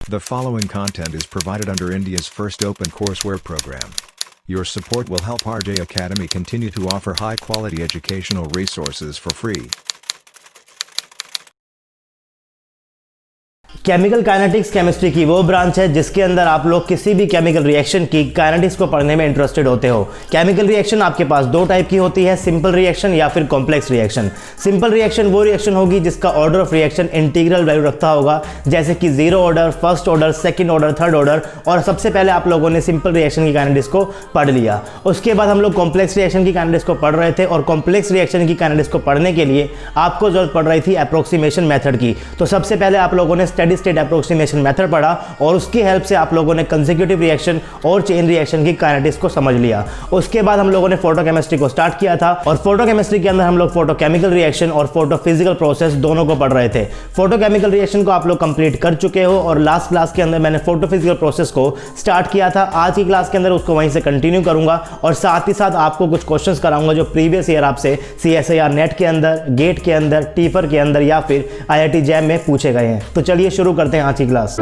The following content is provided under India's first open courseware program. Your support will help RJ Academy continue to offer high-quality educational resources for free. Chemical kinetics chemistry की वो branch है जिसके अंदर आप लोग किसी भी chemical reaction की काइनेटिक्स को पढ़ने में इंटरेस्टेड होते हो। केमिकल रिएक्शन आपके पास दो टाइप की होती है, सिंपल रिएक्शन या फिर कॉम्प्लेक्स रिएक्शन। सिंपल रिएक्शन वो रिएक्शन होगी जिसका order of reaction integral value रखता होगा, जैसे कि zero order, first order, second order, third order. और सबसे पहले आप लोगों ने सिंपल रिएक्शन की काइनेटिक्स को पढ़ लिया। उसके बाद हम लोग कॉम्प्लेक्स रिएक्शन की काइनेटिक्स को पढ़ रहे थे और कॉम्प्लेक्स रिएक्शन की काइनेटिक्स को पढ़ने के लिए आपको जरूरत पड़ रही थी अप्रोक्सीमेशन मेथड की। तो सबसे पहले आप लोगों ने स्टेडी स्टेट अप्रोक्सीमेशन मेथड पढ़ा और उसकी हेल्प से आप लोगों ने कंसेक्यूटिव रिएक्शन और चेन रिएक्शन की काइनेटिक्स को समझ लिया। उसके बाद हम लोगों ने फोटोकेमिस्ट्री को स्टार्ट किया था और फोटोकेमिस्ट्री के अंदर हम लोग फोटोकेमिकल रिएक्शन और फोटोफिजिकल प्रोसेस दोनों को पढ़ रहे थे। फोटोकेमिकल रिएक्शन को आप लोग कंप्लीट कर चुके हो और लास्ट क्लास के अंदर मैंने फोटोफिजिकल प्रोसेस को स्टार्ट किया था। आज की क्लास के अंदर उसको वहीं से कंटिन्यू करूंगा और साथ ही साथ आपको कुछ क्वेश्चंस कराऊंगा जो प्रीवियस ईयर आपसे CSIR नेट के अंदर, गेट के अंदर, टीफर के अंदर या फिर IIT जैम में पूछे गए हैं। तो चलिए शुरू करते हैं आज की class.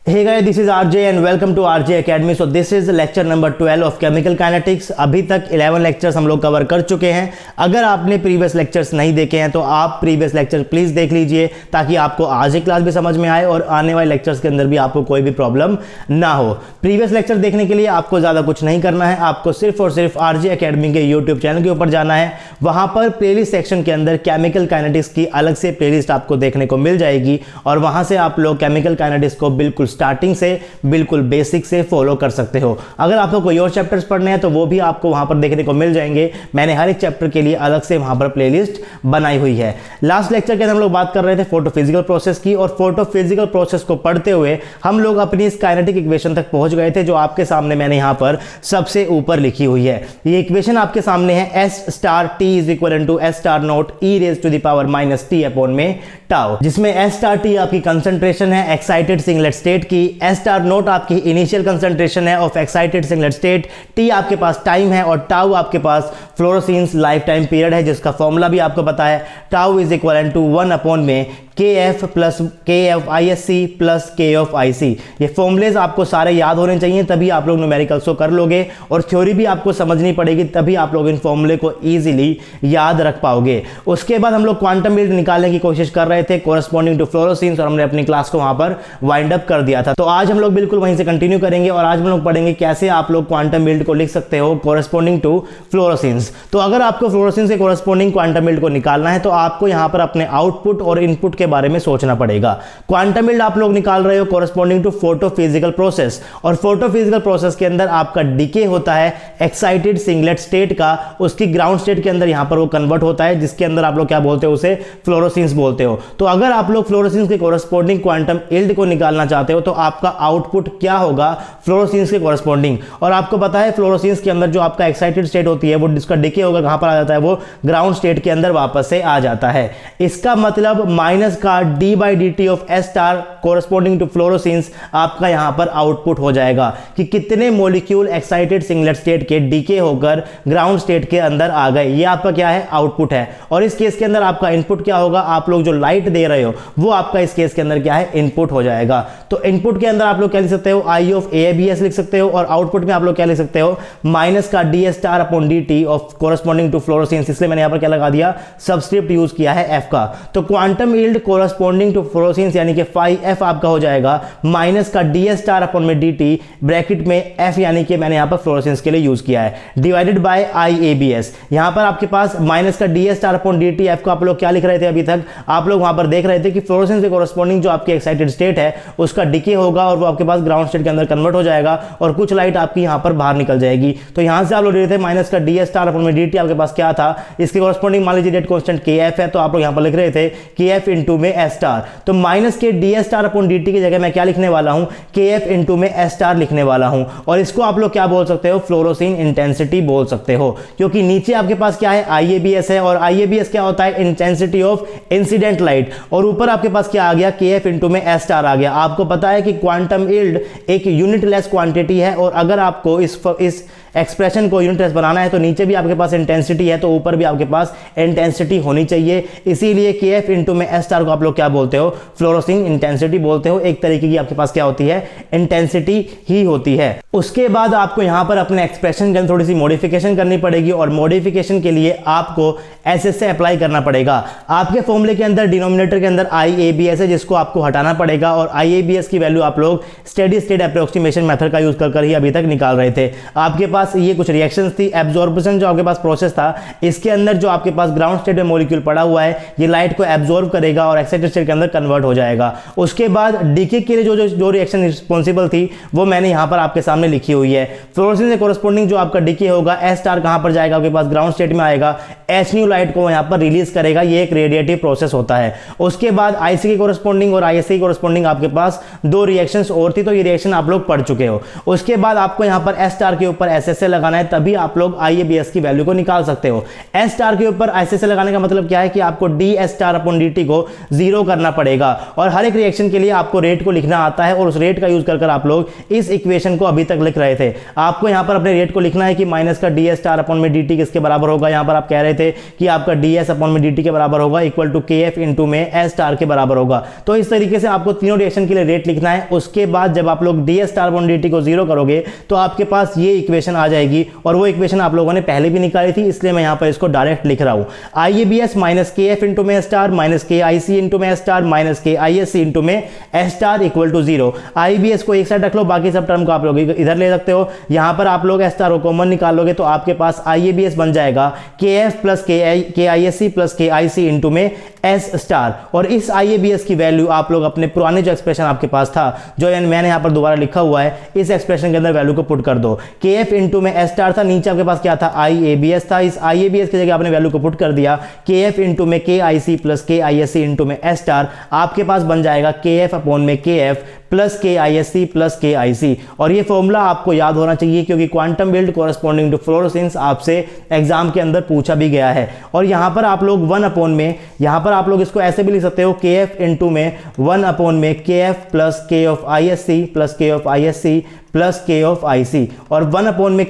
Hey guys, this is RJ and welcome to RJ Academy. So this is lecture number 12 of chemical kinetics. अभी तक 11 लेक्चर्स हम लोग कवर कर चुके हैं। अगर आपने प्रीवियस लेक्चर्स नहीं देखे हैं तो आप प्रीवियस लेक्चर प्लीज देख लीजिए ताकि आपको आज की क्लास भी समझ में आए और आने वाले लेक्चर्स के अंदर भी आपको कोई भी प्रॉब्लम ना हो। प्रीवियस लेक्चर देखने के लिए आपको ज्यादा कुछ नहीं करना है, आपको सिर्फ और सिर्फ RJ Academy के यूट्यूब चैनल के ऊपर जाना है। वहां पर प्लेलिस्ट सेक्शन के अंदर केमिकल काइनेटिक्स की अलग से प्लेलिस्ट आपको देखने को मिल जाएगी और वहां से आप लोग केमिकल काइनेटिक्स को बिल्कुल स्टार्टिंग से बिल्कुल बेसिक से फॉलो कर सकते हो। अगर आपको कोई और चैप्टर्स पढ़ने हैं तो वो भी आपको वहां पर देखने को मिल जाएंगे। मैंने हर एक चैप्टर के लिए अलग से वहां पर प्लेलिस्ट बनाई हुई है। लास्ट लेक्चर के अंदर हम लोग बात कर रहे थे फोटोफिजिकल प्रोसेस की और फोटोफिजिकल प्रोसेस को पढ़ते हुए हम लोग अपनी इस काइनेटिक इक्वेशन तक पहुंच गए थे जो आपके सामने मैंने यहां पर सबसे ऊपर लिखी हुई है। ये इक्वेशन आपके सामने है S star T is equal to S star naught E raise to the power minus T upon में टाउ, जिसमें S स्टार T आपकी कंसंट्रेशन है एक्साइटेड सिंगलेट स्टेट की, S स्टार नोट आपकी इनिशियल कंसंट्रेशन है of excited singlet state, T आपके पास time है और टाउ आपके पास फ्लोरोसेंस लाइफ टाइम पीरियड है जिसका फॉर्मूला भी आपको पता है। Tau is equal to 1 upon में KF plus KFISC plus KFIC। ये फॉर्मूलेज आपको सारे याद होने चाहिए तभी आप लोग न्यूमेरिकल्स को कर लोगे और थ्योरी भी आपको समझनी पड़ेगी तभी आप लोग इन फॉर्मूले को इजीली याद रख पाओगे। उसके बाद हम लोग क्वांटम यील्ड निकालने की कोशिश कर रहे थे कोरस्पॉन्डिंग टू फ्लोरोसेंस और हमने अपनी क्लास को वहां पर वाइंड अप कर दिया था। तो आज हम लोग बिल्कुल वहीं से कंटिन्यू करेंगे और आज हम लोग पढ़ेंगे कैसे आप लोग क्वांटम यील्ड को लिख सकते हो कोरस्पॉन्डिंग टू फ्लोरोसेंस। तो अगर आपको फ्लोरोसेंस के कोरस्पॉन्डिंग क्वांटम यील्ड को निकालना है तो आपको यहां पर अपने आउटपुट और इनपुट के बारे में सोचना पड़ेगा। क्वांटम यील्ड आप लोग निकाल रहे हो कोरस्पॉन्डिंग टू फोटोफिजिकल प्रोसेस और फोटोफिजिकल प्रोसेस के अंदर आपका डीके होता है एक्साइटेड सिंगलेट स्टेट का, उसकी ग्राउंड स्टेट के अंदर यहां पर वो कन्वर्ट होता है जिसके अंदर आप लोग क्या बोलते हो, उसे फ्लोरोसेंस बोलते हो। तो अगर आप लोग फ्लोरोसेंस के कोरस्पॉन्डिंग क्वांटम यील्ड को निकालना चाहते हो तो आपका आउटपुट क्या होगा फ्लोरोसेंस के कोरस्पॉन्डिंग। और आपको पता है फ्लोरोसेंस के अंदर जो आपका एक्साइटेड स्टेट होती है वो जिसका डीके होगा कहां पर आ जाता है, वो ग्राउंड स्टेट के अंदर वापस से आ जाता है। इसका मतलब माइनस का d/dt of S star corresponding to fluorescence आपका यहां पर आउटपुट हो जाएगा कि कितने मॉलिक्यूल एक्साइटेड सिंगलेट स्टेट के डीके होकर ग्राउंड स्टेट के अंदर आ गए। ये आपका क्या है, आउटपुट है। और इस केस के अंदर आपका इनपुट क्या होगा, आप लोग जो लाइट दे रहे हो वो आपका इस केस के अंदर क्या है, इनपुट हो जाएगा। तो इनपुट के अंदर आप लोग क्या लिख सकते हो, I ऑफ ABS लिख सकते हो और आउटपुट में आप लोग क्या लिख सकते हो, माइनस का ds star upon dt of corresponding to fluorescence. इसलिए मैंने यहां पर क्या लगा दिया, सबस्क्रिप्ट यूज किया है f का। तो quantum yield corresponding to fluorescence यानी कि phi f आपका हो जाएगा माइनस का ds स्टार अपॉन में dt ब्रैकेट में f यानी कि मैंने यहां पर फ्लोरोसेंस के लिए यूज किया है डिवाइडेड बाय IABS। यहां पर आपके पास माइनस का ds star upon dt f को आप लोग क्या लिख रहे थे, अभी तक आप लोग वहां पर देख रहे थे कि फ्लोरोसेंस के कोरस्पॉन्डिंग जो आपकी एक्साइटेड स्टेट है उसका डिके होगा और वो आपके पास ग्राउंड स्टेट के अंदर कन्वर्ट हो जाएगा और कुछ लाइट आपकी यहां पर बाहर निकल जाएगी। तो यहां से आप लोग ले रहे थे माइनस का ds स्टार अपॉन में dt आपके पास क्या था, इसके कॉरस्पॉन्डिंग मान लीजिए रेट कांस्टेंट kf है, तो आप लोग यहाँ पर लिख रहे थे kf इंटू में s स्टार, तो माइनस के ds स्टार अपॉन dt की जगह मैं क्या लिखने वाला हूँ, kf इंटू में s स्टार लिखने वाला हूँ। और इसको आप लोग क्या बोल सकते हो, फ्लोरोसिन इंटेंसिटी बोल सकते हो, क्योंकि नीचे आपके पास क्या है, IABS है, और IABS क्या होता है, इंटेंसिटी ऑफ इंसिडेंट लाइट, और ऊपर आपके पास क्या आ गया, kf इंटू में s स्टार आ गया। आपको पता है कि क्वांटम यील्ड एक यूनिटलेस क्वांटिटी है, और अगर आपको इस एक्सप्रेशन को यूनिटलेस बनाना है तो नीचे भी आपके पास इंटेंसिटी है, तो ऊपर भी आपके पास इंटेंसिटी होनी चाहिए। इसीलिए kf इंटू में s स्टार को आप लोग क्या बोलते हो, फ्लोरोसिन इंटेंसिटी बोलते हो। एक तरीके की आपके पास क्या होती है, इंटेंसिटी ही होती है। उसके बाद आपको यहां पर अपने एक्सप्रेशन के अंदर थोड़ी सी मॉडिफिकेशन करनी पड़ेगी, और मॉडिफिकेशन के लिए आपको SS से अप्लाई करना पड़ेगा। आपके फॉर्मूले के अंदर डिनोमिनेटर के अंदर IABS है, जिसको आपको हटाना पड़ेगा, और IABS की वैल्यू आप लोग स्टेडी स्टेट अप्रोक्सीमेशन मेथड का यूज कर ही अभी तक निकाल रहे थे। आपके पास ये कुछ रिएक्शंस थी, एब्जॉर्प्शन जो आपके पास प्रोसेस था, इसके अंदर जो आपके पास ग्राउंड स्टेट में मॉलिक्यूल पड़ा हुआ है, ये लाइट को एब्जॉर्ब करेगा और एक्साइटेड स्टेट के अंदर कन्वर्ट हो जाएगा। उसके बाद डीके के लिए जो रिएक्शन रिस्पॉन्सिबल थी वो मैंने यहां पर आपके सामने लिखी हुई है। फ्लोरोसिन से कोरस्पॉन्डिंग जो आपका डीके होगा, S स्टार कहां पर जाएगा, आपके पास ग्राउंड स्टेट में आएगा, एच न्यू लाइट को यहां पर रिलीज करेगा। ये एक रेडिएटिव प्रोसेस होता है। उसके बाद IC की कोरस्पॉन्डिंग और ISC की कोरस्पॉन्डिंग आपके पास दो रिएक्शंस और थी, तो ये रिएक्शन आप लोग पढ़ चुके हो। उसके बाद आपको यहां पर S स्टार के ऊपर SSA लगाना है, तभी आप लोग IABS की वैल्यू को निकाल सकते हो। S स्टार के ऊपर SSA लगाने का मतलब क्या है कि आपको ds स्टार अपॉन dt को 0 करना पड़ेगा, और हर एक रिएक्शन के लिए आपको रेट को लिखना आता है, और उस रेट का यूज कर आप लोग इस इक्वेशन को अभी तक लिख रहे थे। आपको यहां पर अपने रेट को लिखना है कि माइनस का ds स्टार अपॉन में dt किसके बराबर होगा, यहां पर आप कह रहे थे कि आपका ds अपॉन में dt के बराबर होगा इक्वल टू kf इंटू में s स्टार के बराबर होगा। तो इस तरीके से आपको तीनों रिएक्शन के लिए रेट लिखना है। उसके बाद जब आप लोग ds स्टार अपॉन dt को 0 करोगे तो आपके पास ये इक्वेशन आ जाएगी, और वो इक्वेशन आप लोगों ने पहले भी निकाली थी, इसलिए मैं यहां पर इसको डायरेक्ट लिख रहा हूं। IABS माइनस kf इंटू में s star minus KIC into में s star minus KISC into में s star equal to 0। IABS को एक साइड रख लो, बाकी सब टर्म को आप लोग इधर ले सकते हो। यहां पर आप लोग s स्टार को कॉमन निकाल लोगे तो आपके पास IABS बन जाएगा KF plus KISC plus KIC into में s स्टार। और इस IABS की वैल्यू आप लोग अपने पुराने जो एक्सप्रेशन आपके पास था, जो मैंने यहां पर दोबारा लिखा हुआ है, इस एक्सप्रेशन के अंदर वैल्यू को पुट कर दो। KF इंटू में s स्टार था, नीचे आपके पास क्या था, IABS था। इस IABS की जगह आपने वैल्यू को पुट कर दिया, KF इंटू में KIC प्लस KISC इंटू में s स्टार। आपके पास बन जाएगा KF अपॉन में KF plus KISC plus KIC। और ये फॉर्मूला आपको याद होना चाहिए, क्योंकि quantum yield corresponding to fluorescence आपसे एग्जाम के अंदर पूछा भी गया है। और यहां पर आप लोग 1 अपॉन में, यहां पर आप लोग इसको ऐसे भी लिख सकते हो, KF इंटू में 1 अपॉन में KF plus K of ISC plus K of ISC plus K of IC, और 1 अपॉन में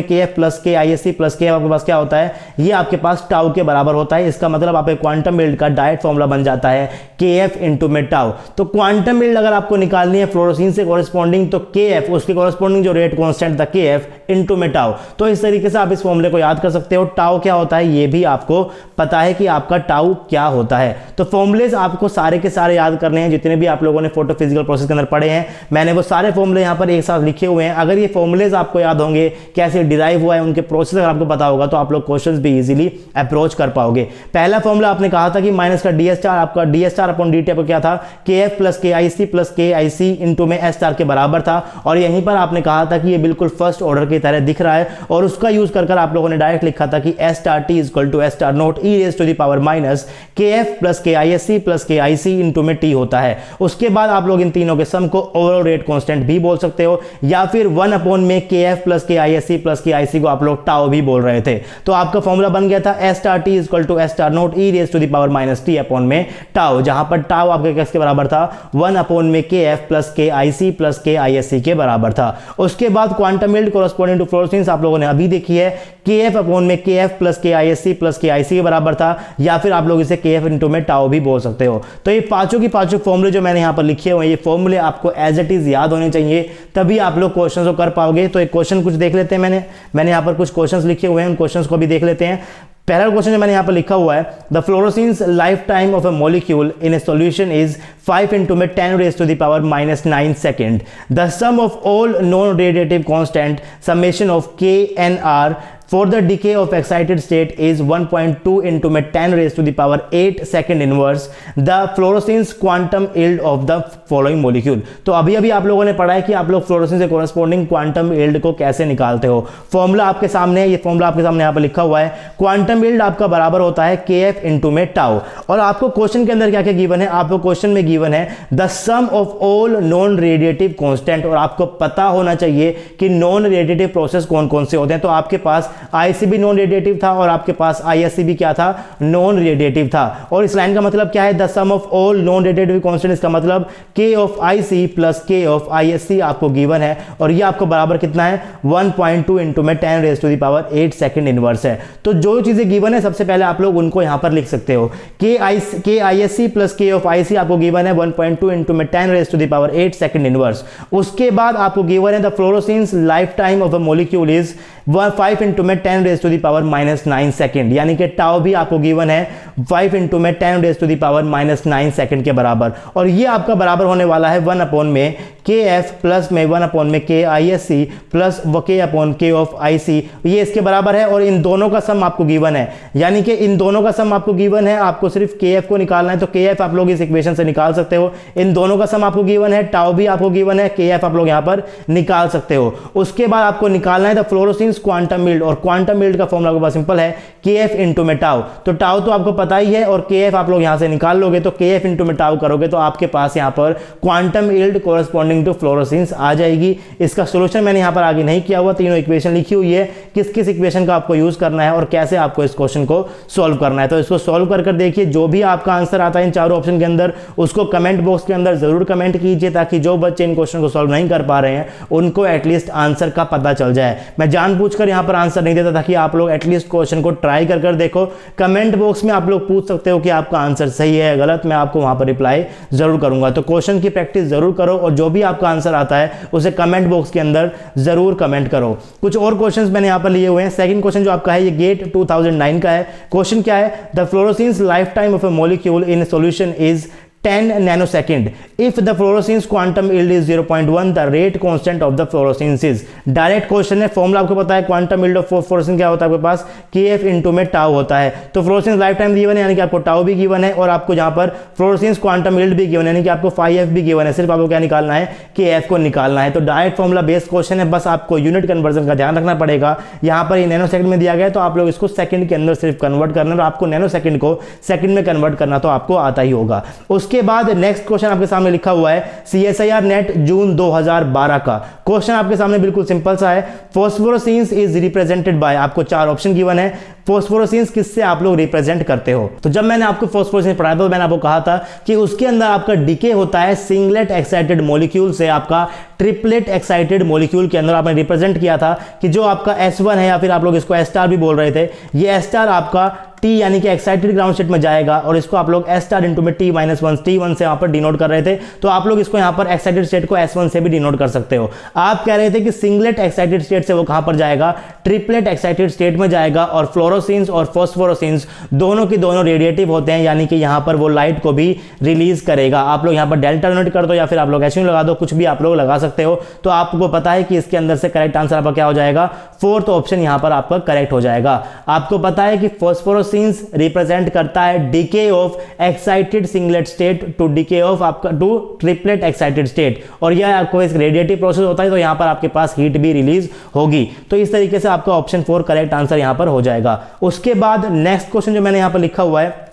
KF plus KISC plus K आपके पास क्या होता है, ये आपके पास टाउ के बराबर होता है। इसका मतलब आपके क्वांटम बिल्ड का डायरेक्ट फॉर्मूला बन जाता है KF इंटू में टाउ। तो क्वांटम बिल्ड अगर आपको निकालनी है फ्लोरोसिन से कोरस्पॉन्डिंग, तो KF उसके कोरस्पॉन्डिंग जो रेट कांस्टेंट था KF इंटू में टाउ। तो इस तरीके से आप इस फॉर्मूले को याद कर सकते हो। टाउ क्या होता है ये भी आपको पता है कि आपका टाउ क्या होता है। तो फॉर्मूलेज आपको सारे के सारे याद करने हैं, जितने भी आप लोगों ने फोटो फिजिकल प्रोसेस के अंदर पढ़े हैं। मैंने वो सारे फॉर्मूले यहाँ पर एक साथ लिखे हुए हैं। अगर ये फॉर्मूलेज आपको याद होंगे, कैसे डिराइव हुआ है, उनके प्रोसेस अगर आपको पता होगा, तो आप लोग क्वेश्चंस भी इजीली अप्रोच कर पाओगे। पहला फॉर्मूला आपने कहा था कि माइनस का ds स्टार, आपका ds स्टार अपॉन dt आपको क्या था, KF plus KIC plus KIC into में s स्टार के बराबर था। और यहीं पर आपने कहा था कि ये बिल्कुल फर्स्ट ऑर्डर की तरह दिख रहा है, और उसका यूज कर आप लोगों ने डायरेक्ट लिखा था कि s star t equal to s star naught e raise to the power minus KF plus KISC plus KIC into में t होता है। उसके बाद आप लोग इन तीनों के सम को ओवरऑल रेट कांस्टेंट भी बोल सकते हो, या फिर 1 अपॉन में KF plus KISC plus KIC को आप लोग टाउ भी बोल रहे थे। तो आपका फॉर्मूला बन गया था s star t equal to s star naught e raise to the power minus t upon में टाउ, जहां पर टाउ आपके किसके बराबर था, 1 अपॉन में KF plus KIC plus KISC के बराबर था। उसके बाद quantum yield corresponding to fluorescence आप लोगों ने अभी देखी है, KF अपॉन में KF plus KISC plus KIC के बराबर था, या फिर आप लोग इसे KF इंटू में टाउ भी बोल सकते हो। तो ये पांचों की पांचों फॉर्मूले जो मैंने यहाँ पर लिखे हुए हैं, ये फॉर्मूले आपको एज इट इज याद होने चाहिए, तभी आप लोग क्वेश्चन को कर पाओगे। तो एक क्वेश्चन कुछ देख लेते हैं। मैंने यहाँ पर कुछ क्वेश्चंस लिखे हुए हैं, उन क्वेश्चंस को भी देख लेते हैं। पहला क्वेश्चन जो मैंने यहाँ पर लिखा हुआ है, the fluorescence life time of a molecule in a solution is 5 into में 10 raised to the power minus 9 second. The sum of all non-radiative constant summation of K and R for the decay of excited state is 1.2 into में 10 raised to the power 8 second inverse the fluorescence quantum yield of the following molecule. तो अभी अभी आप लोगों ने पढ़ा है कि आप लोग फ्लोरोसेंस से कोरेस्पोंडिंग क्वांटम यील्ड को कैसे निकालते हो। फॉर्मूला आपके सामने है, ये फॉर्मूला आपके सामने यहाँ पर लिखा हुआ है। क्वांटम यील्ड आपका बराबर होता है KF इंटू में टाउ। और आपको क्वेश्चन के अंदर क्या क्या गिवन है, आपको क्वेश्चन में गिवन है the sum of all non radiative constant, और आपको पता होना चाहिए कि नॉन रेडिएटिव प्रोसेस कौन कौन से होते हैं। तो आपके पास IC भी नॉन रेडिएटिव था और आपके पास ISC भी क्या था, नॉन रेडिएटिव था। और इस लाइन का मतलब क्या है, the sum of all non radiative constant, इसका मतलब K of IC plus K of ISC आपको गिवन है, और ये आपको बराबर कितना है 1.2 इंटू में 10 raise to the power 8 second inverse है। तो जो चीजें गिवन है सबसे पहले आप लोग उनको यहां पर लिख सकते हो। K ISC plus K of IC आपको गिवन है 1.2 इंटू में 10 raise to the power 8 second inverse. उसके बाद आपको गिवन है the fluorescence life time of a molecule is 5 into में 10 raise to the power minus 9 second, यानी कि टाउ भी आपको गिवन है 5 इंटू में 10 raise to the power minus 9 second के बराबर। और ये आपका बराबर होने वाला है 1 अपॉन में KF प्लस में 1 अपॉन में K ISC plus K upon K of IC, ये इसके बराबर है। और इन दोनों का सम आपको गिवन है, यानी कि इन दोनों का सम आपको गिवन है, आपको सिर्फ KF को निकालना है। तो KF आप लोग इस इक्वेशन से निकाल सकते हो। इन दोनों का सम आपको गिवन है, टाउ भी आपको गिवन है, KF आप लोग यहां पर निकाल सकते हो। उसके बाद आपको निकालना है द फ्लोरोसेंस क्वांटम यील्ड, और क्वांटम यील्ड का फॉर्मूला बहुत सिंपल है KF इंटू में टाउ। तो टाउ तो आपको पता ही है, और KF आप लोग यहां से निकाल लोगे, तो KF इंटू में टाउ करोगे तो आपके पास यहां पर quantum yield corresponding to fluorescence आ जाएगी। इसका सॉल्यूशन मैंने यहां पर आगे नहीं किया हुआ, तीनों इक्वेशन लिखी हुई है, किस किस इक्वेशन का आपको यूज करना है और कैसे आपको इस क्वेश्चन को सॉल्व करना है। तो इसको सॉल्व कर देखिए, जो भी आपका आंसर आता है इन चारों ऑप्शन के अंदर उसको कमेंट बॉक्स के अंदर जरूर कमेंट कीजिए, ताकि जो बच्चे इन क्वेश्चन को सॉल्व नहीं कर पा रहे हैं उनको एटलीस्ट आंसर का पता चल जाए। मैं जानबूझकर यहां पर आंसर नहीं देता ताकि आप लोग एटलीस्ट क्वेश्चन को ट्राई कर देखो। कमेंट बॉक्स में आप लोग पूछ सकते हो कि आपका आंसर सही है गलत, मैं आपको वहां पर रिप्लाई जरूर करूंगा। तो क्वेश्चन की प्रैक्टिस जरूर करो, और जो भी आपका आंसर आता है उसे कमेंट बॉक्स के अंदर जरूर कमेंट करो। कुछ और क्वेश्चंस मैंने यहां पर लिए हुए हैं। सेकंड क्वेश्चन जो आपका है ये गेट 2009 का है। क्वेश्चन क्या है, the fluorescence life time of a molecule in solution is 10 nanosecond. If the fluorescence quantum yield is 0.1, the rate constant of the fluorescence is. Direct question है, फॉर्मूला आपको पता है क्वांटम यील्ड ऑफ फ्लोरोसेंस क्या होता है आपके पास, KF into में tau होता है। तो फ्लोरोसेंस लाइफ टाइम गिवन है, यानी कि आपको टाउ भी गिवन है, और आपको जहां पर फ्लोरोसेंस क्वांटम यील्ड भी गिवन है, यानी कि आपको 5F भी गिवन है। सिर्फ आपको क्या निकालना है, KF को निकालना है। तो डायरेक्ट फॉर्मूला बेस्ड क्वेश्चन है, बस आपको यूनिट कन्वर्जन का ध्यान रखना पड़ेगा। यहां पर ये नैनो सेकंड में दिया गया है, तो आप लोग इसको सेकंड के अंदर सिर्फ कन्वर्ट करना, और आपको नैनो सेकंड को सेकंड में कन्वर्ट करना तो आपको आता ही होगा। उसके बाद नेक्स्ट क्वेश्चन आपके सामने लिखा हुआ है CSIR नेट जून 2012 का। क्वेश्चन आपके सामने बिल्कुल सिंपल सा है, फॉस्फोरोसेंस इज रिप्रेजेंटेड बाय, आपको 4 ऑप्शन गिवन है। फॉस्फोरोसेंस किससे आप लोग रिप्रेजेंट करते हो, तो जब मैंने आपको फॉस्फोरोसेंस पढ़ाया था तो मैंने आपको कहा था कि उसके अंदर आपका डिके होता है सिंगलेट एक्साइटेड मॉलिक्यूल से आपका ट्रिपलेट एक्साइटेड मॉलिक्यूल के अंदर। आपने रिप्रेजेंट किया था कि जो आपका S1 है, या फिर आप लोग इसको S स्टार भी बोल रहे थे, ये S स्टार आपका T यानी कि एक्साइटेड ग्राउंड स्टेट में जाएगा, और इसको आप लोग S स्टार इंटू में T-1 T1 से यहां पर डिनोट कर रहे थे। तो आप लोग इसको यहां पर एक्साइटेड स्टेट को S1 से भी डिनोट कर सकते हो। आप कह रहे थे कि सिंगलेट एक्साइटेड स्टेट से वो कहां पर जाएगा, ट्रिपलेट एक्साइटेड स्टेट में जाएगा। और फ्लोरोसेंस और फॉस्फोरोसेंस दोनों की दोनों रेडिएटिव होते हैं, यानी कि यहां पर वो लाइट को भी रिलीज करेगा। आप लोग यहां पर डेल्टा डिनोट कर दो, या फिर आप लोग ऐसे लगा दो, कुछ भी आप लोग लगा सकते हो। तो आपको पता है कि इसके अंदर से करेक्ट आंसर आपका क्या हो जाएगा, फोर्थ ऑप्शन यहां पर आपका करेक्ट हो जाएगा। आपको पता है कि फॉस्फोरोसेंस रिप्रेजेंट करता है decay of excited singlet state to decay of आपका टू ट्रिपलेट एक्साइटेड स्टेट, और यह आपको एक रेडिएटिव प्रोसेस होता है, तो यहां पर आपके पास हीट भी रिलीज होगी। तो इस तरीके से आपका ऑप्शन 4 करेक्ट आंसर यहां पर हो जाएगा। उसके बाद नेक्स्ट क्वेश्चन जो मैंने यहां पर लिखा हुआ है,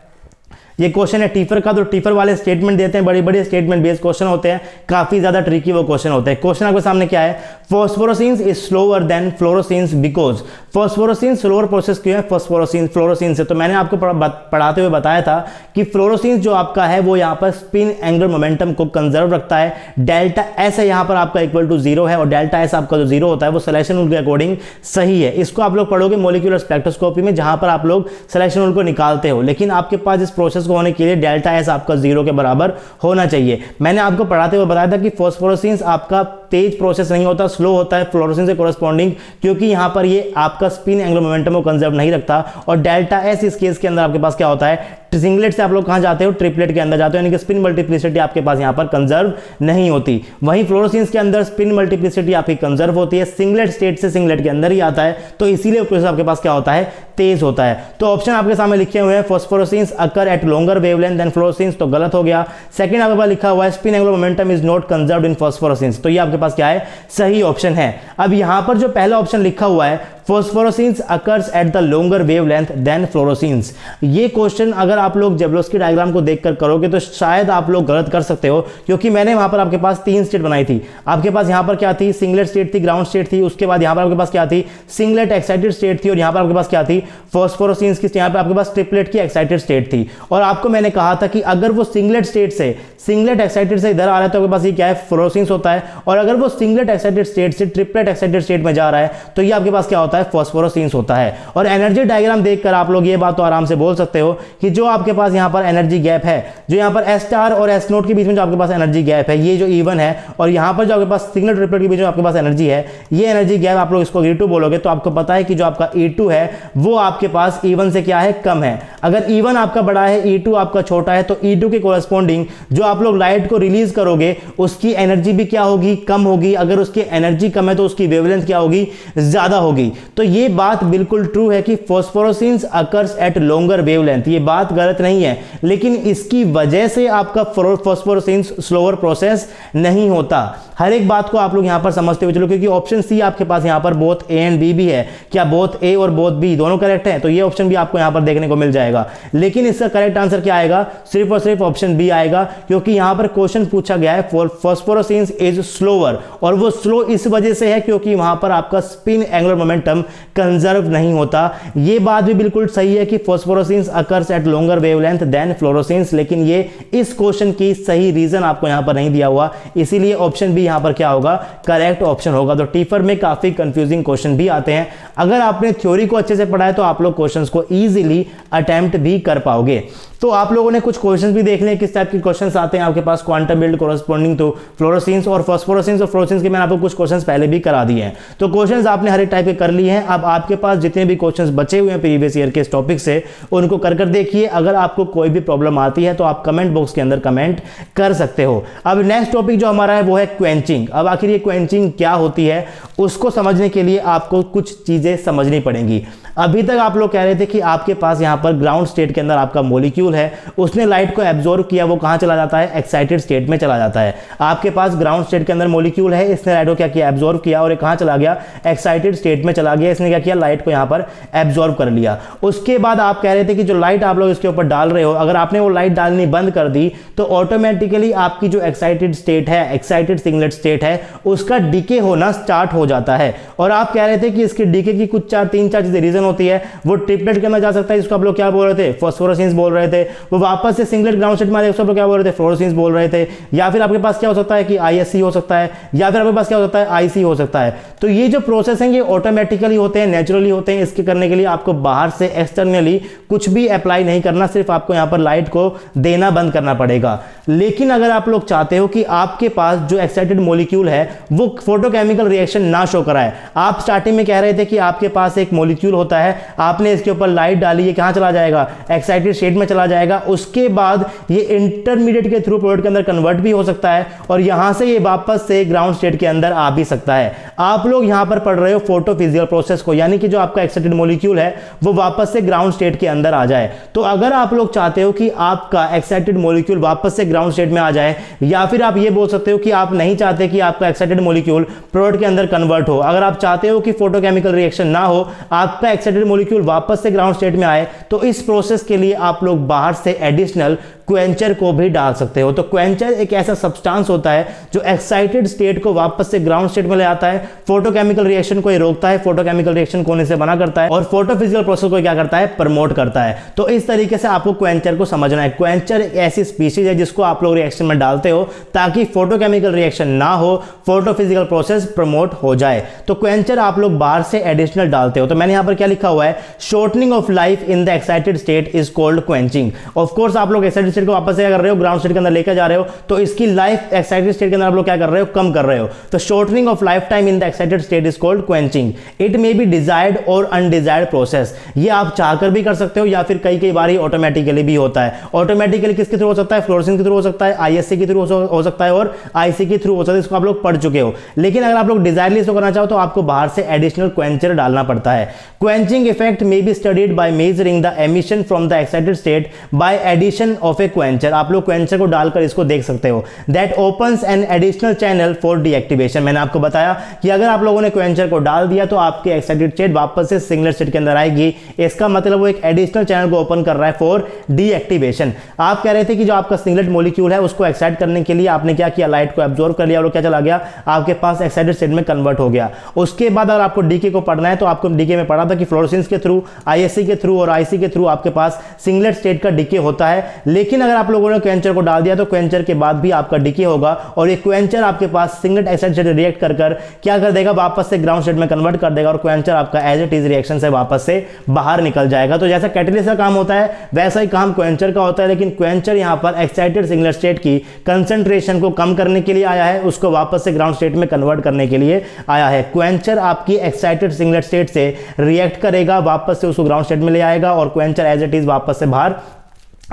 ये क्वेश्चन है टीफर का। तो टीफर वाले स्टेटमेंट देते हैं, बड़ी बड़ी स्टेटमेंट बेस्ड क्वेश्चन होते हैं, काफी ज्यादा ट्रिकी वो क्वेश्चन होते हैं। क्वेश्चन आपके सामने क्या है, phosphorescence is slower than fluorescence because, phosphorescence slower process क्यों है फ्लोरोसेंस से। तो मैंने आपको पढ़ाते हुए बताया था कि फ्लोरोसेंस जो आपका है वो यहाँ पर स्पिन एंगुलर मोमेंटम को कंजर्व रखता है। डेल्टा एस है यहाँ पर आपका इक्वल टू 0 है, और डेल्टा एस आपका जो 0 होता है वो सिलेक्शन रूल के अकॉर्डिंग सही है। इसको आप लोग पढ़ोगे मॉलिक्यूलर स्पेक्ट्रोस्कोपी में, जहां पर आप लोग सिलेक्शन रूल को निकालते हो। लेकिन आपके पास इस प्रोसेस प्रोसेस को होने के लिए डेल्टा एस आपका 0 के बराबर होना चाहिए। मैंने आपको पढ़ाते हुए बताया था कि फॉस्फोरेसेंस आपका तेज प्रोसेस नहीं होता, स्लो होता है फ्लोरोसेंस से कोरस्पॉन्डिंग, क्योंकि यहां पर ये आपका स्पिन एंगुलर मोमेंटम को कंजर्व नहीं रखता। और डेल्टा एस इस केस के अंदर आपके पास क्या होता है, सिंगलेट से आप लोग कहां जाते हो, ट्रिपलेट के अंदर जाते हो, यानी कि स्पिन मल्टीप्लिसिटी आपके पास यहां पर कंजर्व नहीं होती। वहीं फ्लोरोसेंस के अंदर स्पिन मल्टीप्लिसिटी आपकी कंजर्व होती है, सिंगलेट स्टेट से सिंगलेट के अंदर ही आता है, तो इसीलिए प्रोसेस आपके पास क्या होता है, तेज होता है। तो ऑप्शन आपके सामने लिखे हुए हैं phosphorescence occur at longer wavelength than fluorescence, तो गलत हो गया। सेकंड आपके पास लिखा हुआ है spin angular momentum is not conserved in phosphorescence, तो ये आपके पास क्या है, सही ऑप्शन है। अब यहां पर जो पहला ऑप्शन लिखा हुआ है phosphorescence occurs at the longer wavelength than fluorescence, ये क्वेश्चन अगर आप लोग जेबलोस्की डायग्राम को देखकर करोगे तो शायद आप लोग गलत कर सकते हो, क्योंकि मैंने वहां पर आपके पास 3 स्टेट बनाई थी। आपके पास यहां पर क्या थी, सिंगलेट स्टेट थी, ग्राउंड स्टेट थी, उसके बाद यहां पर आपके पास क्या थी, सिंगलेट एक्साइटेड स्टेट थी, और यहां पर आपके पास क्या थी, फॉस्फोरेसेंस की, यहां पर आपके पास ट्रिपलेट की एक्साइटेड स्टेट थी। और आपको मैंने कहा था कि अगर वो सिंगलेट स्टेट से, सिंगलेट एक्साइटेड से इधर आ रहा है तो आपके पास ये क्या है, फ्लोरोसेंस होता है, और अगर वो सिंगलेट एक्साइटेड स्टेट से ट्रिपलेट एक्साइटेड स्टेट में जा रहा है तो ये आपके पास क्या होता है, फॉस्फोरेसेंस होता है। और एनर्जी डायग्राम देखकर आप लोग ये बात तो आराम से बोल सकते हो कि जो आपके पास यहां पर एनर्जी गैप है, जो यहां पर एस स्टार और एस नोट के बीच में जो आपके पास एनर्जी गैप है, ये जो E1 है, और यहां पर जो आपके पास सिंगल ट्रिपलेट के बीच में आपके पास एनर्जी है, ये एनर्जी गैप आप लोग इसको E2 बोलोगे, तो आपको पता है कि जो आपका E2 है वो आपके पास E1 से क्या है, कम है। अगर E1 आपका बड़ा है, E2 आपका छोटा है, तो E2 के कोरस्पॉन्डिंग जो आप लोग लाइट को रिलीज करोगे उसकी एनर्जी भी क्या होगी, कम होगी। अगर उसकी एनर्जी कम है तो उसकी वेवलेंथ क्या होगी, ज्यादा होगी। तो ये बात बिल्कुल ट्रू है कि phosphorescence occurs at longer wavelength, ये बात गलत नहीं है, लेकिन इसकी वजह से आपका फॉस्फोरेसेंस स्लोअर प्रोसेस नहीं होता। हर एक बात को आप लोग यहां पर समझते हुए चलो, क्योंकि ऑप्शन सी आपके पास यहां पर बोथ ए एंड बी भी है, क्या बोथ ए और बोथ बी दोनों करेक्ट है, तो ये ऑप्शन भी आपको यहां पर देखने को मिल जाएगा। लेकिन इसका करेक्ट आंसर क्या आएगा, सिर्फ और सिर्फ ऑप्शन बी आएगा, क्योंकि यहां पर क्वेश्चन पूछा गया है फॉस्फोरेसेंस इज स्लोअर, और वो स्लो इस वजह से है क्योंकि वहां पर आपका स्पिन एंगुलर मोमेंटम कंजर्व नहीं होता। ये बात भी बिल्कुल सही है कि phosphorescence occurs at longer wavelength than fluorescence, लेकिन ये इस क्वेश्चन की सही रीजन आपको यहां पर नहीं दिया हुआ, इसीलिए ऑप्शन बी यहां पर क्या होगा, करेक्ट ऑप्शन होगा। तो टीफर में काफी कंफ्यूजिंग क्वेश्चन भी आते हैं, अगर आपने थ्योरी को अच्छे से पढ़ा है तो आप लोग क्वेश्चंस को इजीली अटेम्प्ट भी कर पाओगे। तो आप लोगों ने कुछ क्वेश्चंस भी देख लिए, किस टाइप के क्वेश्चंस आते हैं आपके पास quantum yield corresponding to fluorescence और फॉस्फोरेसेंस और फ्लोरोसेंस के मैंने आपको कुछ क्वेश्चंस पहले भी करा दिए हैं। तो क्वेश्चंस आपने हर एक टाइप के कर लिए हैं। अब आपके पास जितने भी क्वेश्चंस बचे हुए हैं प्रीवियस ईयर के इस टॉपिक से, उनको कर देखिए। अगर आपको कोई भी प्रॉब्लम आती है तो आप कमेंट बॉक्स के अंदर कमेंट कर सकते हो। अब नेक्स्ट टॉपिक जो हमारा है वो है क्वेंचिंग। अब आखिर ये क्वेंचिंग क्या होती है, उसको समझने के लिए आपको कुछ चीजें समझनी पड़ेंगी। अभी तक आप लोग कह रहे थे कि आपके पास यहां पर ग्राउंड स्टेट के अंदर आपका मॉलिक्यूल है, उसने लाइट को एब्जॉर्ब किया, वो कहां चला जाता है, एक्साइटेड स्टेट में चला जाता है। आपके पास ग्राउंड स्टेट के अंदर मॉलिक्यूल है, इसने लाइट को क्या किया, एब्जॉर्ब किया, और ये कहां चला गया, एक्साइटेड स्टेट में चला गया। इसने क्या किया, लाइट को यहां पर एब्जॉर्ब कर लिया। उसके बाद आप कह रहे थे कि जो लाइट आप लोग इसके ऊपर डाल रहे हो, अगर आपने वो लाइट डालनी बंद कर दी तो ऑटोमेटिकली आपकी जो एक्साइटेड स्टेट है, एक्साइटेड सिंगलेट स्टेट है, उसका डीके होना स्टार्ट हो जाता है। और आप कह रहे थे कि इसके डीके की कुछ 3-4 चीजें रीजन होती है। वो ट्रिपलेट के अंदर जा सकता है, जिसको आप लोग क्या बोल रहे थे, फॉस्फोरेसेंस बोल रहे थे। वो वापस से सिंगलेट ग्राउंड स्टेट में आए, उसको आप लोग क्या बोल रहे थे, फ्लोरोसेंस बोल रहे थे। या फिर आपके पास क्या हो सकता है कि आईएससी हो सकता है, या फिर आपके पास क्या हो सकता है, आईसी हो सकता है। तो ये जो प्रोसेस है ये ऑटोमेटिकली होते हैं, नेचुरली होते हैं। इसके करने के लिए आपको बाहर से एक्सटर्नली कुछ भी अप्लाई नहीं करना, सिर्फ आपको यहां पर लाइट को देना बंद करना पड़ेगा। लेकिन अगर आप लोग चाहते हो कि आपके पास जो एक्साइटेड मॉलिक्यूल है वो फोटोकेमिकल रिएक्शन ना शो कराए, आप स्टार्टिंग में कह रहे थे कि आपके पास एक मॉलिक्यूल होता है, आपने इसके ऊपर लाइट डाली, ये कहां चला जाएगा, एक्साइटेड स्टेट में चला जाएगा। उसके बाद ये इंटरमीडिएट के थ्रू प्रोडक्ट के अंदर कन्वर्ट भी हो सकता है, और यहां से ये वापस से ग्राउंड स्टेट के अंदर आ भी सकता है। आप लोग यहां पर पढ़ रहे हो फोटोफिजिकल प्रोसेस को, यानी कि जो आपका एक्साइटेड मॉलिक्यूल है वो वापस से ग्राउंड स्टेट के अंदर आ जाए। तो अगर आप लोग चाहते हो कि आपका एक्साइटेड मॉलिक्यूल वापस से ग्राउंड स्टेट में आ जाए, या फिर आप ये बोल सकते हो कि आप नहीं चाहते कि आपका एक्साइटेड मॉलिक्यूल प्रोडक्ट के अंदर कन्वर्ट हो, अगर आप चाहते हो कि फोटोकेमिकल रिएक्शन ना हो, आपका एक्साइटेड मॉलिक्यूल वापस से ग्राउंड स्टेट में आए, तो इस प्रोसेस के लिए आप लोग बाहर से एडिशनल क्वेंचर को भी डाल सकते हो। तो क्वेंचर एक ऐसा सब्सटेंस होता है जो एक्साइटेड स्टेट को वापस से ग्राउंड स्टेट में ले आता है, फोटोकेमिकल रिएक्शन को ये रोकता है, फोटोकेमिकल रिएक्शन को होने से मना करता है और फोटोफिजिकल प्रोसेस को क्या करता है, प्रमोट करता है। तो इस तरीके से आपको क्वेंचर को समझना है। क्वेंचर एक ऐसी स्पीशीज है जिसको आप लोग रिएक्शन में डालते हो ताकि फोटोकेमिकल रिएक्शन ना हो, फोटोफिजिकल प्रोसेस प्रमोट हो जाए। तो क्वेंचर आप लोग बाहर से एडिशनल डालते हो। तो मैंने यहां पर क्या लिखा हुआ है, shortening of life in the excited state is called quenching. Of course आप लोग एक्साइटेड स्टेट को वापस से क्या कर रहे हो, ग्राउंड स्टेट के अंदर लेकर जा रहे हो, तो इसकी लाइफ एक्साइटेड स्टेट के अंदर आप लोग क्या कर रहे हो, कम कर रहे हो। तो shortening of life time in the excited state is called quenching. It may be desired और अनडिजायर्ड प्रोसेस। ये आप चाहकर भी कर सकते हो या फिर कई बार ऑटोमेटिकली भी होता है। ऑटोमेटिकली किसके थ्रू हो सकता है, फ्लोरेसेंस के थ्रू हो सकता है, आईएससी के थ्रू हो सकता है और आईसी के थ्रू हो सकता है। इसको आप लोग पढ़ चुके हो। लेकिन अगर आप लोग डिजायरली इसको करना चाहो तो आपको बाहर से एडिशनल क्वेंचर डालना पड़ता है। Quenching effect may be studied by measuring the emission from the excited state by addition of a quencher. आप लोग क्वेंचर को डालकर इसको देख सकते हो। That opens an additional channel for deactivation. मैंने आपको बताया कि अगर आप लोगों ने क्वेंचर को डाल दिया तो आपके एक्साइटेड स्टेट वापस से सिंगलेट स्टेट के अंदर आएगी। इसका मतलब वो एक एडिशनल चैनल को ओपन कर रहा है फॉर डीएक्टिवेशन। आप कह रहे थे कि जो आपका सिंगलेट मॉलिक्यूल है उसको एक्साइट करने के लिए आपने क्या किया, लाइट को एब्जॉर्ब कर लिया और क्या चला गया, आपके पास एक्साइटेड स्टेट में कन्वर्ट हो गया। उसके बाद अगर आपको डीके को पढ़ना है तो आपको डीके में पढ़ा था कि फ्लोरेसेंस के थ्रू, आईएससी के थ्रू और आईसी के थ्रू आपके पास सिंगलेट स्टेट का डीके होता है। लेकिन अगर आप लोगों ने क्वेंचर को डाल दिया तो क्वेंचर के बाद भी आपका डीके होगा और ये क्वेंचर आपके पास सिंगलेट एक्साइटेड स्टेट रिएक्ट कर क्या कर देगा, वापस से ग्राउंड स्टेट में कन्वर्ट कर देगा और क्वेंचर आपका एज इट इज रिएक्शन से वापस से बाहर निकल जाएगा। तो जैसा कैटलिस्ट का काम होता है वैसा ही काम क्वेंचर का होता है। लेकिन क्वेंचर यहां पर एक्साइटेड सिंगलेट स्टेट की कंसंट्रेशन को कम करने के लिए आया है, उसको वापस से ग्राउंड स्टेट में कन्वर्ट करने के लिए आया है। क्वेंचर आपकी एक्साइटेड सिंगलेट स्टेट से रिएक्ट करेगा, वापस से उसको ग्राउंड स्टेट में ले आएगा और क्वेंचर एज इट इज वापस से बाहर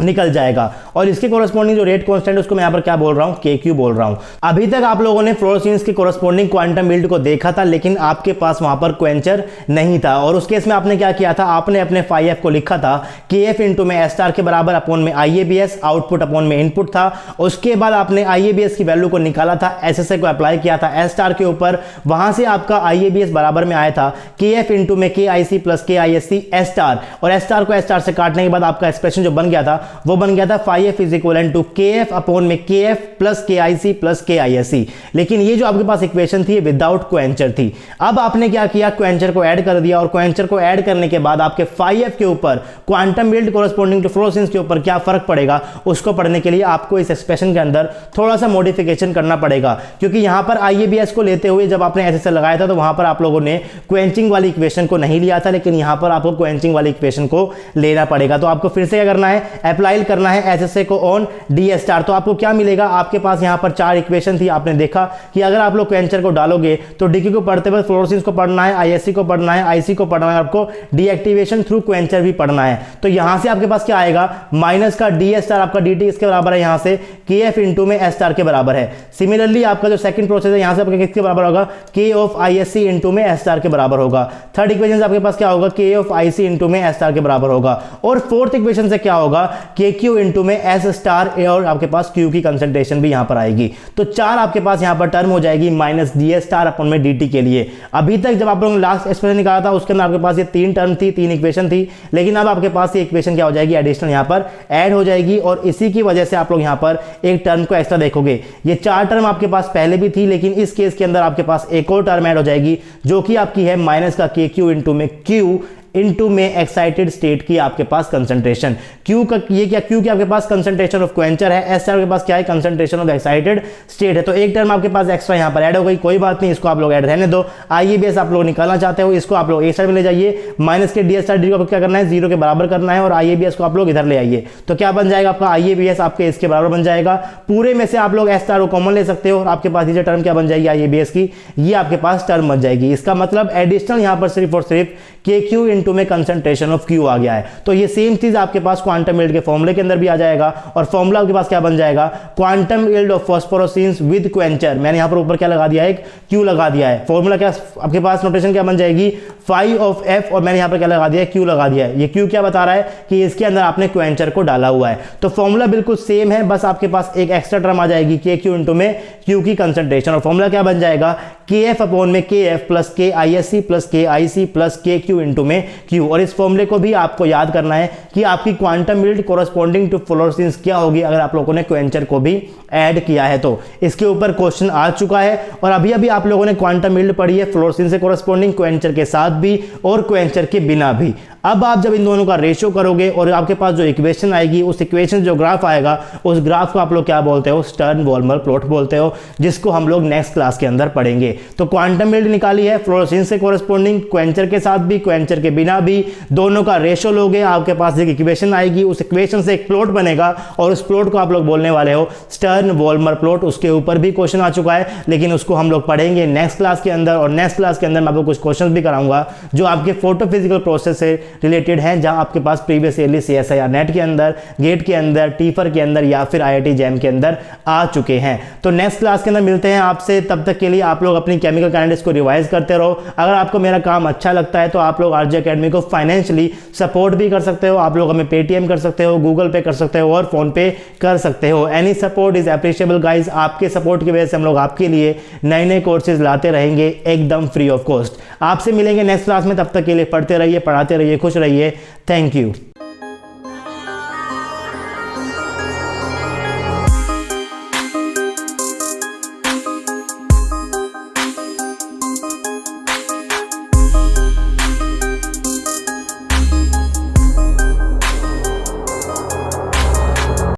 निकल जाएगा। और इसके कोरस्पॉन्डिंग जो रेट कांस्टेंट है उसको मैं यहां पर क्या बोल रहा हूं, KQ बोल रहा हूं। अभी तक आप लोगों ने फ्लोरेसेंस के कोरस्पॉन्डिंग क्वांटम यील्ड को देखा था लेकिन आपके पास वहां पर क्वेंचर नहीं था और उस केस में आपने क्या किया था, आपने अपने phi f को लिखा था KF इंटू में S स्टार के बराबर अपॉन में IABS, आउटपुट अपॉन में इनपुट था। उसके बाद आपने IABS की वैल्यू को निकाला था, SSA को अप्लाई किया था S स्टार के ऊपर, वहां से आपका IABS बराबर में आया था KF इंटू में KIC plus KISC S star और S स्टार को S स्टार से काटने के बाद आपका एक्सप्रेशन जो बन गया था वो बन गया था phi f is equal to KF upon में KF plus KIC plus KISC। लेकिन ये जो आपके पास इक्वेशन थी विदाउट क्वेंचर थी। अब आपने क्या किया, क्वेंचर को ऐड कर दिया और क्वेंचर को ऐड करने के बाद आपके phi f के ऊपर quantum yield corresponding to fluorescence के ऊपर क्या फर्क पड़ेगा उसको पढ़ने के लिए आपको इस एक्सप्रेशन के अंदर थोड़ा सा मॉडिफिकेशन करना पड़ेगा। क्योंकि यहां पर IABS को लेते हुए जब आपने SSA लगाया था तो वहां पर आप लोगों ने क्वेंचिंग वाली इक्वेशन को नहीं लिया था, लेकिन यहां पर आपको क्वेंचिंग वाली इक्वेशन को लेना पड़ेगा। तो आपको फिर से क्या करना है, अप्लाई करना है SSA को ऑन DS स्टार। तो आपको क्या मिलेगा, आपके पास यहां पर 4 इक्वेशन थी। आपने देखा कि अगर आप लोग क्वेंचर को डालोगे तो डीके को पढ़ते हुए फ्लोरेसेंस को पढ़ना है, ISC को पढ़ना है, IC को पढ़ना है, आपको डीएक्टिवेशन थ्रू क्वेंचर भी पढ़ना है। तो यहां से आपके पास क्या आएगा, माइनस का DS स्टार आपका DT इसके बराबर है, यहां से KF इंटू में S स्टार के बराबर है। सिमिलरली आपका जो सेकंड प्रोसेस है यहां से आपका किसके बराबर होगा, K ऑफ ISC इंटू में S स्टार के बराबर होगा। थर्ड इक्वेशन से आपके पास क्या होगा, K ऑफ IC इंटू में S स्टार के बराबर होगा। और फोर्थ इक्वेशन से क्या होगा, KQ इंटू में S स्टार और आपके पास Q की कंसंट्रेशन भी यहां पर आएगी। तो 4 आपके पास यहां पर टर्म हो जाएगी माइनस DS स्टार अपन में DT के लिए। अभी तक जब आप लोगों ने लास्ट एक्सप्रेशन निकाला था उसके अंदर आपके पास ये 3 टर्म थी, 3 इक्वेशन थी, लेकिन अब आपके पास ये इक्वेशन क्या हो जाएगी, एडिशनल यहां पर ऐड हो जाएगी और इसी की वजह से आप लोग यहां पर एक टर्म को एक्स्ट्रा देखोगे। ये 4 टर्म आपके पास पहले भी थी, लेकिन इस केस के अंदर आपके पास एक और टर्म ऐड हो जाएगी जो कि आपकी है माइनस का KQ इंटू में Q इनटू में एक्साइटेड स्टेट की आपके पास कंसंट्रेशन। क्यू का ये क्या, क्यू की आपके पास कंसंट्रेशन ऑफ क्वेंचर है, एस आपके पास क्या है, कंसंट्रेशन ऑफ एक्साइटेड स्टेट है। तो एक टर्म आपके पास एक्स्ट्रा यहां पर ऐड हो गई, कोई बात नहीं, इसको आप लोग ऐड रहने दो। IABS आप लोग निकालना चाहते हो, इसको आप लोग एक साइड में ले जाइए, माइनस के DS स्टार डी को क्या करना है, 0 के बराबर करना है और IABS को आप लोग इधर ले आइए। तो क्या बन जाएगा आपका IABS आपके इसके बराबर बन जाएगा। पूरे में से आप लोग S स्टार को कॉमन ले सकते हो और आपके पास ये टर्म क्या बन जाएगी IABS की, ये आपके पास टर्म बन जाएगी। इसका मतलब एडिशनल यहां पर सिर्फ और सिर्फ KQ इंटू में कंसंट्रेशन ऑफ Q आ गया है। तो ये सेम चीज आपके पास क्वांटम यील्ड के फॉर्मूले के अंदर भी आ जाएगा और फॉर्मूला आपके पास क्या बन जाएगा, quantum yield of phosphorescence with quencher. मैंने यहां पर ऊपर क्या लगा दिया है, एक Q लगा दिया है। फॉर्मूला क्या आपके पास नोटेशन क्या बन जाएगी, phi ऑफ F और मैंने यहां पर क्या लगा दिया है, Q लगा दिया है। ये Q क्या बता रहा है कि इसके अंदर आपने क्वेंचर को डाला हुआ है। तो फॉर्मूला बिल्कुल सेम है, बस आपके पास एक एक्स्ट्रा टर्म आ जाएगी KQ इंटू में Q की कंसंट्रेशन और फॉर्मूला क्या बन जाएगा, KF अपॉन में KF plus KISC plus KIC plus KQ into में Q। और इस फॉर्मूले को भी आपको याद करना है कि आपकी quantum quantum yield corresponding to fluorescence क्या होगी अगर आप लोगों ने क्वेंचर को भी ऐड किया है। तो इसके ऊपर क्वेश्चन आ चुका है और अभी अभी आप लोगों ने क्वांटम यील्ड पढ़ी है फ्लोरेसेंस से कोरस्पॉन्डिंग, क्वेंचर के साथ भी और क्वेंचर के बिना भी। अब आप जब इन दोनों का रेशियो करोगे और आपके पास जो इक्वेशन आएगी, उस इक्वेशन जो ग्राफ आएगा, उस ग्राफ को आप लोग क्या बोलते हो, स्टर्न वोल्मर प्लॉट बोलते हो, जिसको हम लोग नेक्स्ट क्लास के अंदर पढ़ेंगे। तो क्वांटम यील्ड निकाली है फ्लोरेसेंस से कोरस्पॉन्डिंग, क्वेंचर के साथ भी, क्वेंचर के बिना भी, दोनों का रेशियो लोगे, आपके पास एक इक्वेशन आएगी, उस इक्वेशन से एक प्लॉट बनेगा और उस प्लॉट को आप लोग बोलने वाले हो स्टर्न वोल्मर प्लॉट। उसके ऊपर भी क्वेश्चन आ चुका है, लेकिन उसको हम लोग पढ़ेंगे नेक्स्ट क्लास के अंदर। और नेक्स्ट क्लास के अंदर मैं आपको कुछ क्वेश्चन भी कराऊंगा जो आपके फोटोफिजिकल प्रोसेस से रिलेटेड हैं, जहां आपके पास प्रीवियस ईयरली CSIR नेट के अंदर, गेट के अंदर, टीफर के अंदर या फिर IIT जैम के अंदर आ चुके हैं। तो नेक्स्ट क्लास के अंदर मिलते हैं आपसे, तब तक के लिए आप लोग अपनी केमिकल काइनेटिक्स को रिवाइज करते रहो। अगर आपको मेरा काम अच्छा लगता है तो आप लोग RJ Academy को फाइनेंशियली सपोर्ट भी कर सकते हो, आप लोग हमें पेटीएम कर सकते हो, गूगल पे कर सकते हो और फोन पे कर सकते हो। Any support is appreciable guys. आपके सपोर्ट की वजह से हम लोग आपके लिए नए नए कोर्सेज लाते रहेंगे एकदम फ्री ऑफ कॉस्ट। आपसे मिलेंगे नेक्स्ट क्लास में, तब तक के लिए पढ़ते रहिए, पढ़ाते रहिए, खुश रहिए। Thank you.